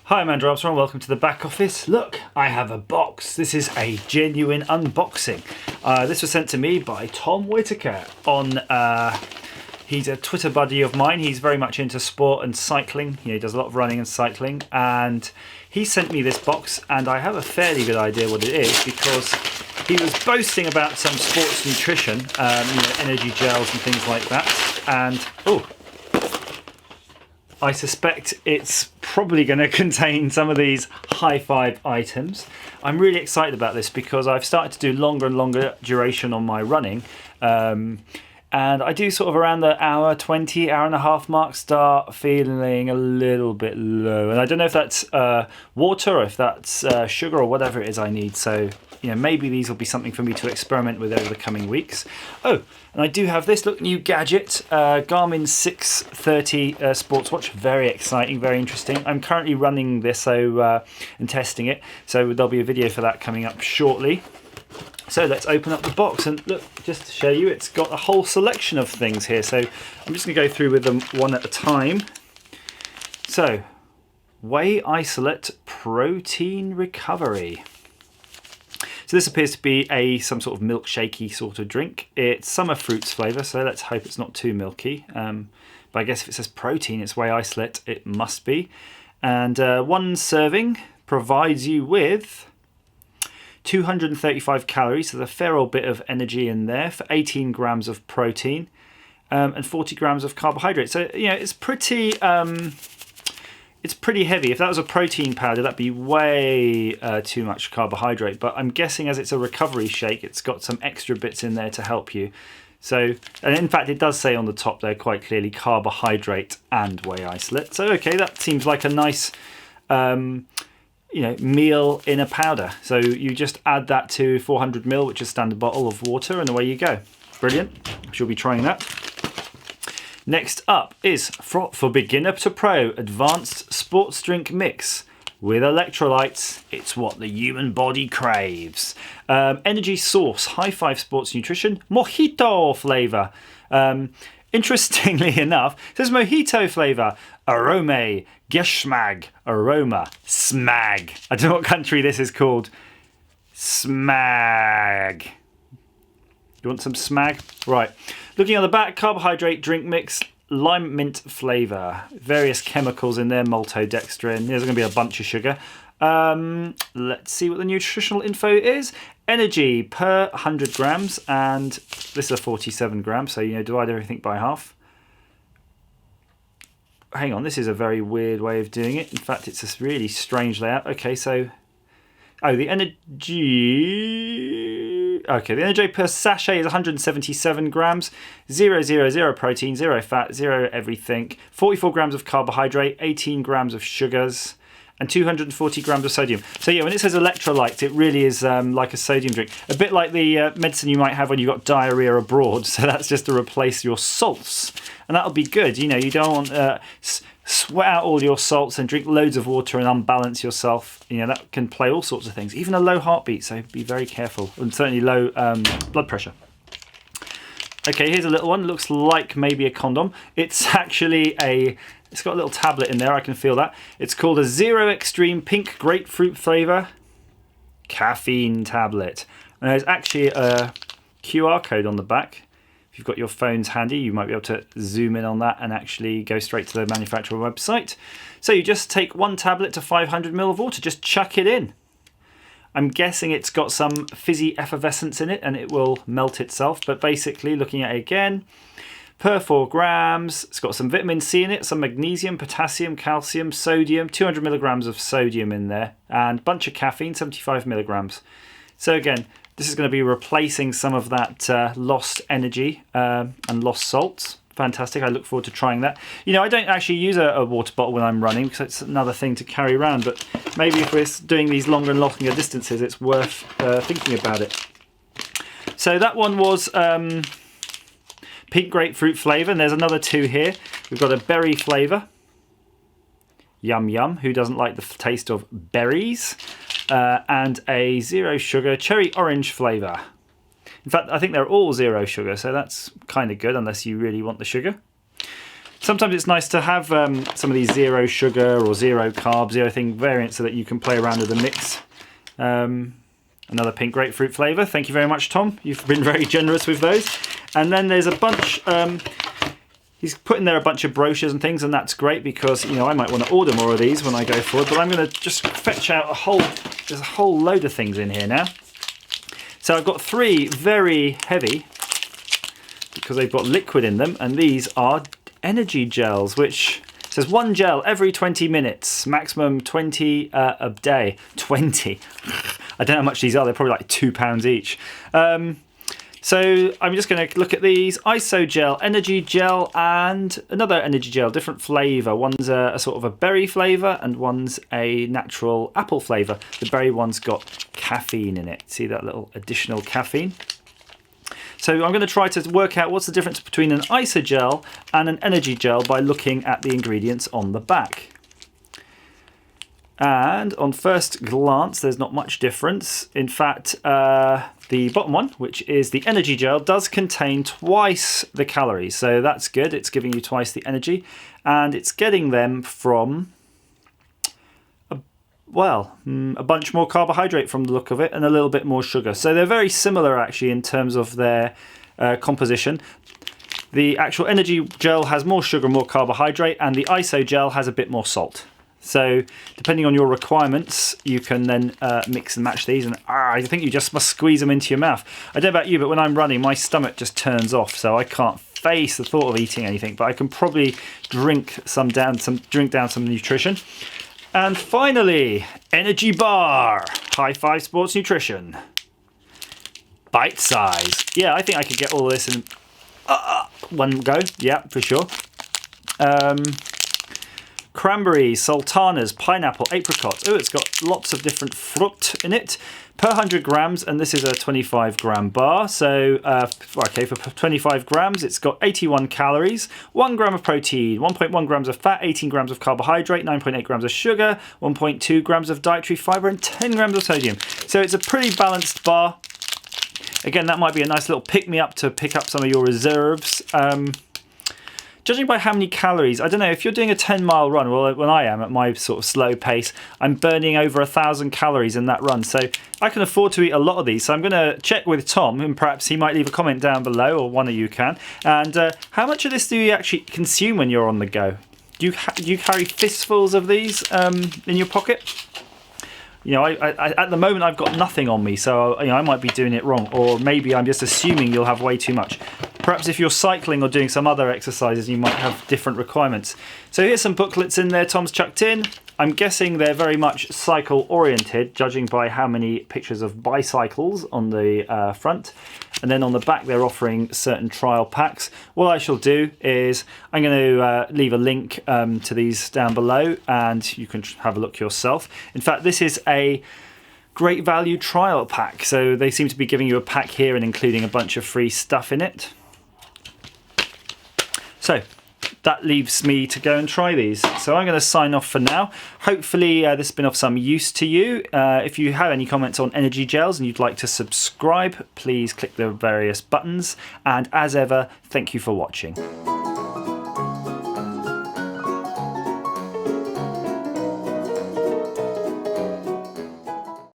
Hi, I'm Andrew Armstrong. Welcome to the back office. Look, I have a box. This is a genuine unboxing. This was sent to me by Tom Whitaker on. He's a Twitter buddy of mine. He's very much into sport and cycling. He does a lot of running and cycling. And he sent me this box, and I have a fairly good idea what it is because he was boasting about some sports nutrition, energy gels and things like that. And I suspect it's probably going to contain some of these high five items. I'm really excited about this because I've started to do longer and longer duration on my running. And I do sort of around the hour 20, hour and a half mark start feeling a little bit low. And I don't know if that's water or if that's sugar or whatever it is I need. So, maybe these will be something for me to experiment with over the coming weeks. Oh, and I do have this, new gadget, Garmin 630 sports watch. Very exciting, very interesting. I'm currently running this and testing it. So there'll be a video for that coming up shortly. So let's open up the box and look, just to show you, it's got a whole selection of things here. So I'm just going to go through with them one at a time. So, Whey Isolate Protein Recovery. So this appears to be some sort of milkshakey sort of drink. It's summer fruits flavour, so let's hope it's not too milky. But I guess if it says protein, it's Whey Isolate, it must be. And one serving provides you with 235 calories, so there's a fair old bit of energy in there for 18 grams of protein and 40 grams of carbohydrate. So, it's pretty heavy. If that was a protein powder, that'd be way too much carbohydrate. But I'm guessing as it's a recovery shake, it's got some extra bits in there to help you. So, and in fact, it does say on the top there quite clearly carbohydrate and Whey Isolate. So, okay, that seems like a nice meal in a powder. So you just add that to 400 ml, which is a standard bottle of water, and away you go. Brilliant. She'll be trying that. Next up is for beginner to pro, advanced sports drink mix with electrolytes. It's what the human body craves. Energy source, high five sports nutrition, mojito flavour. Interestingly enough, it says mojito flavour, arome, geschmack, aroma, smag. I don't know what country this is called. Smag. You want some smag? Right. Looking on the back, carbohydrate drink mix, lime mint flavour. Various chemicals in there, maltodextrin. There's going to be a bunch of sugar. Let's see what the nutritional info is. Energy per 100 grams, and this is a 47 grams, so divide everything by half. Hang on, this is a very weird way of doing it. In fact, it's a really strange layout. Okay, so the energy per sachet is 177 grams, 0 protein, 0 fat, 0 everything, 44 grams of carbohydrate, 18 grams of sugars, and 240 grams of sodium. So when it says electrolytes, it really is like a sodium drink. A bit like the medicine you might have when you've got diarrhea abroad. So that's just to replace your salts. And that'll be good. You don't want sweat out all your salts and drink loads of water and unbalance yourself. That can play all sorts of things. Even a low heartbeat, so be very careful. And certainly low blood pressure. Okay, here's a little one. Looks like maybe a condom. It's actually it's got a little tablet in there, I can feel that. It's called a Zero Extreme Pink Grapefruit Flavour Caffeine Tablet. And there's actually a QR code on the back. If you've got your phones handy, you might be able to zoom in on that and actually go straight to the manufacturer website. So you just take one tablet to 500 ml of water, just chuck it in. I'm guessing it's got some fizzy effervescence in it and it will melt itself. But basically, looking at it again, per 4 grams, it's got some vitamin C in it, some magnesium, potassium, calcium, sodium, 200 milligrams of sodium in there, and a bunch of caffeine, 75 milligrams. So again, this is going to be replacing some of that lost energy and lost salts. Fantastic. I look forward to trying that. I don't actually use a water bottle when I'm running because it's another thing to carry around. But maybe if we're doing these longer and longer distances, it's worth thinking about it. So that one was pink grapefruit flavour. And there's another two here. We've got a berry flavour. Yum, yum. Who doesn't like the taste of berries? And a 0 sugar cherry orange flavour. In fact, I think they're all 0 sugar, so that's kind of good, unless you really want the sugar. Sometimes it's nice to have some of these zero sugar or zero carb, zero thing variants so that you can play around with the mix. Another pink grapefruit flavour. Thank you very much, Tom. You've been very generous with those. And then there's a bunch, he's put in there a bunch of brochures and things, and that's great because, you know, I might want to order more of these when I go forward, but I'm going to just fetch out there's a whole load of things in here now. So I've got 3 very heavy, because they've got liquid in them, and these are energy gels, which says 1 gel every 20 minutes, maximum 20 a day. 20. I don't know how much these are, they're probably like £2 each. So I'm just going to look at these. ISO gel, energy gel, and another energy gel, different flavour. One's a sort of a berry flavour and one's a natural apple flavour. The berry one's got caffeine in it. See that little additional caffeine? So I'm going to try to work out what's the difference between an ISO gel and an energy gel by looking at the ingredients on the back. And on first glance, there's not much difference. In fact, the bottom one, which is the energy gel, does contain twice the calories. So that's good. It's giving you twice the energy. And it's getting them from, a bunch more carbohydrate from the look of it and a little bit more sugar. So they're very similar, actually, in terms of their composition. The actual energy gel has more sugar, more carbohydrate, and the ISO gel has a bit more salt. So depending on your requirements, you can then mix and match these. And I think you just must squeeze them into your mouth. I don't know about you, but when I'm running, my stomach just turns off. So I can't face the thought of eating anything. But I can probably drink down some nutrition. And finally, energy bar. High Five Sports Nutrition. Bite size. Yeah, I think I could get all of this in one go. Yeah, for sure. Cranberries, sultanas, pineapple, apricots. Oh, it's got lots of different fruit in it. Per 100 grams, and this is a 25 gram bar. So, okay, for 25 grams, it's got 81 calories, 1 gram of protein, 1.1 grams of fat, 18 grams of carbohydrate, 9.8 grams of sugar, 1.2 grams of dietary fiber, and 10 grams of sodium. So it's a pretty balanced bar. Again, that might be a nice little pick-me-up to pick up some of your reserves. Judging by how many calories, I don't know, if you're doing a 10-mile run, well, when I am at my sort of slow pace, I'm burning over 1,000 calories in that run. So I can afford to eat a lot of these. So I'm going to check with Tom, and perhaps he might leave a comment down below, or one of you can. And how much of this do you actually consume when you're on the go? Do you carry fistfuls of these in your pocket? You know, at the moment I've got nothing on me, so I might be doing it wrong, or maybe I'm just assuming you'll have way too much. Perhaps if you're cycling or doing some other exercises, you might have different requirements. So here's some booklets in there Tom's chucked in. I'm guessing they're very much cycle oriented, judging by how many pictures of bicycles on the front. And then on the back, they're offering certain trial packs. What I shall do is I'm going to leave a link to these down below, and you can have a look yourself. In fact, this is a great value trial pack. So they seem to be giving you a pack here and including a bunch of free stuff in it. So that leaves me to go and try these. So I'm going to sign off for now. Hopefully this has been of some use to you. If you have any comments on energy gels and you'd like to subscribe, please click the various buttons. And as ever, thank you for watching.